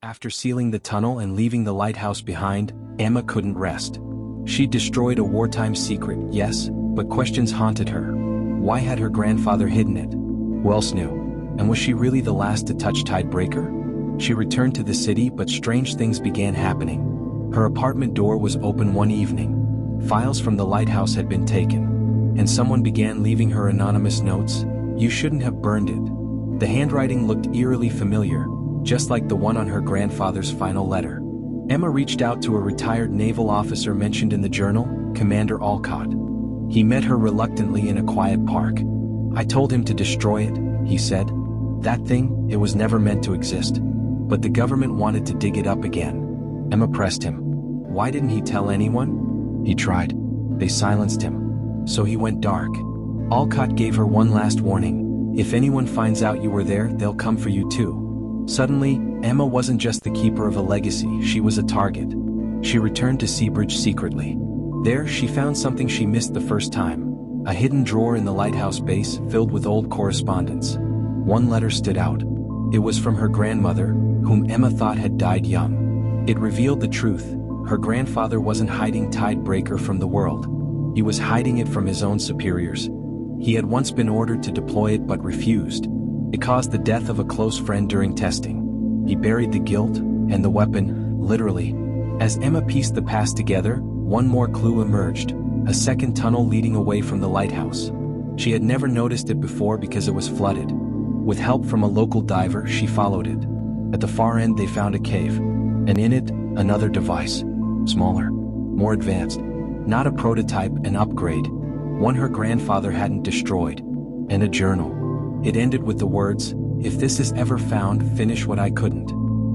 After sealing the tunnel and leaving the lighthouse behind, Emma couldn't rest. She'd destroyed a wartime secret, yes, but questions haunted her. Why had her grandfather hidden it? Who else knew? And was she really the last to touch Tidebreaker? She returned to the city, but strange things began happening. Her apartment door was open one evening. Files from the lighthouse had been taken. And someone began leaving her anonymous notes. "You shouldn't have burned it." The handwriting looked eerily familiar, just like the one on her grandfather's final letter. Emma reached out to a retired naval officer mentioned in the journal, Commander Alcott. He met her reluctantly in a quiet park. "I told him to destroy it," he said. "That thing, it was never meant to exist. But the government wanted to dig it up again." Emma pressed him. "Why didn't he tell anyone?" "He tried. They silenced him. So he went dark." Alcott gave her one last warning. "If anyone finds out you were there, they'll come for you too." Suddenly, Emma wasn't just the keeper of a legacy, she was a target. She returned to Seabridge secretly. There, she found something she missed the first time. A hidden drawer in the lighthouse base filled with old correspondence. One letter stood out. It was from her grandmother, whom Emma thought had died young. It revealed the truth. Her grandfather wasn't hiding Tidebreaker from the world. He was hiding it from his own superiors. He had once been ordered to deploy it but refused. It caused the death of a close friend during testing. He buried the guilt, and the weapon, literally. As Emma pieced the past together, one more clue emerged. A second tunnel leading away from the lighthouse. She had never noticed it before because it was flooded. With help from a local diver, she followed it. At the far end they found a cave. And in it, another device. Smaller. More advanced. Not a prototype, an upgrade. One her grandfather hadn't destroyed. And a journal. It ended with the words, "If this is ever found, finish what I couldn't."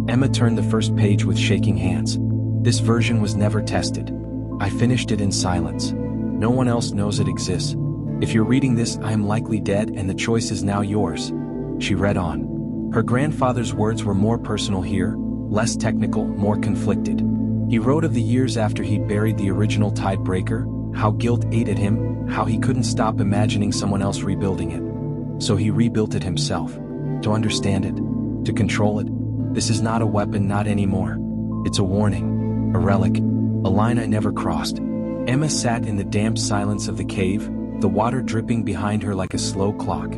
Emma turned the first page with shaking hands. This version was never tested. "I finished it in silence. No one else knows it exists. If you're reading this, I am likely dead and the choice is now yours." She read on. Her grandfather's words were more personal here, less technical, more conflicted. He wrote of the years after he'd buried the original Tidebreaker, how guilt ate at him, how he couldn't stop imagining someone else rebuilding it. So he rebuilt it himself. To understand it. To control it. This is not a weapon, not anymore. It's a warning. A relic. A line I never crossed. Emma sat in the damp silence of the cave, the water dripping behind her like a slow clock.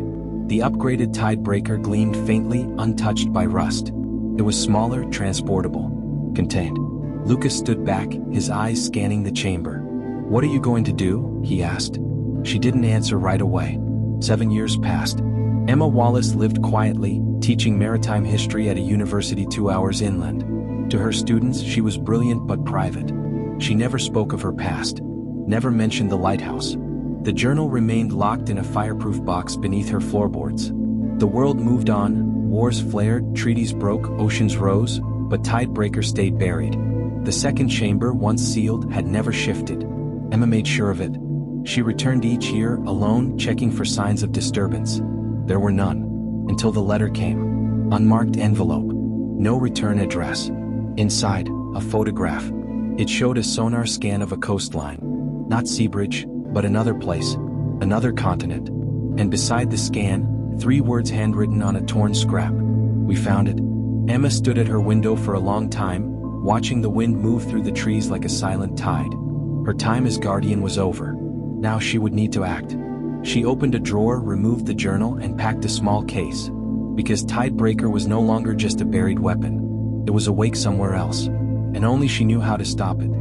The upgraded Tidebreaker gleamed faintly, untouched by rust. It was smaller, transportable. Contained. Lucas stood back, his eyes scanning the chamber. "What are you going to do?" he asked. She didn't answer right away. 7 years passed. Emma Wallace lived quietly, teaching maritime history at a university 2 hours inland. To her students, she was brilliant but private. She never spoke of her past. Never mentioned the lighthouse. The journal remained locked in a fireproof box beneath her floorboards. The world moved on, wars flared, treaties broke, oceans rose, but Tidebreaker stayed buried. The second chamber, once sealed, had never shifted. Emma made sure of it. She returned each year, alone, checking for signs of disturbance. There were none. Until the letter came. Unmarked envelope. No return address. Inside, a photograph. It showed a sonar scan of a coastline. Not Seabridge, but another place. Another continent. And beside the scan, 3 words handwritten on a torn scrap. "We found it." Emma stood at her window for a long time, watching the wind move through the trees like a silent tide. Her time as guardian was over. Now she would need to act. She opened a drawer, removed the journal, and packed a small case. Because Tidebreaker was no longer just a buried weapon. It was awake somewhere else. And only she knew how to stop it.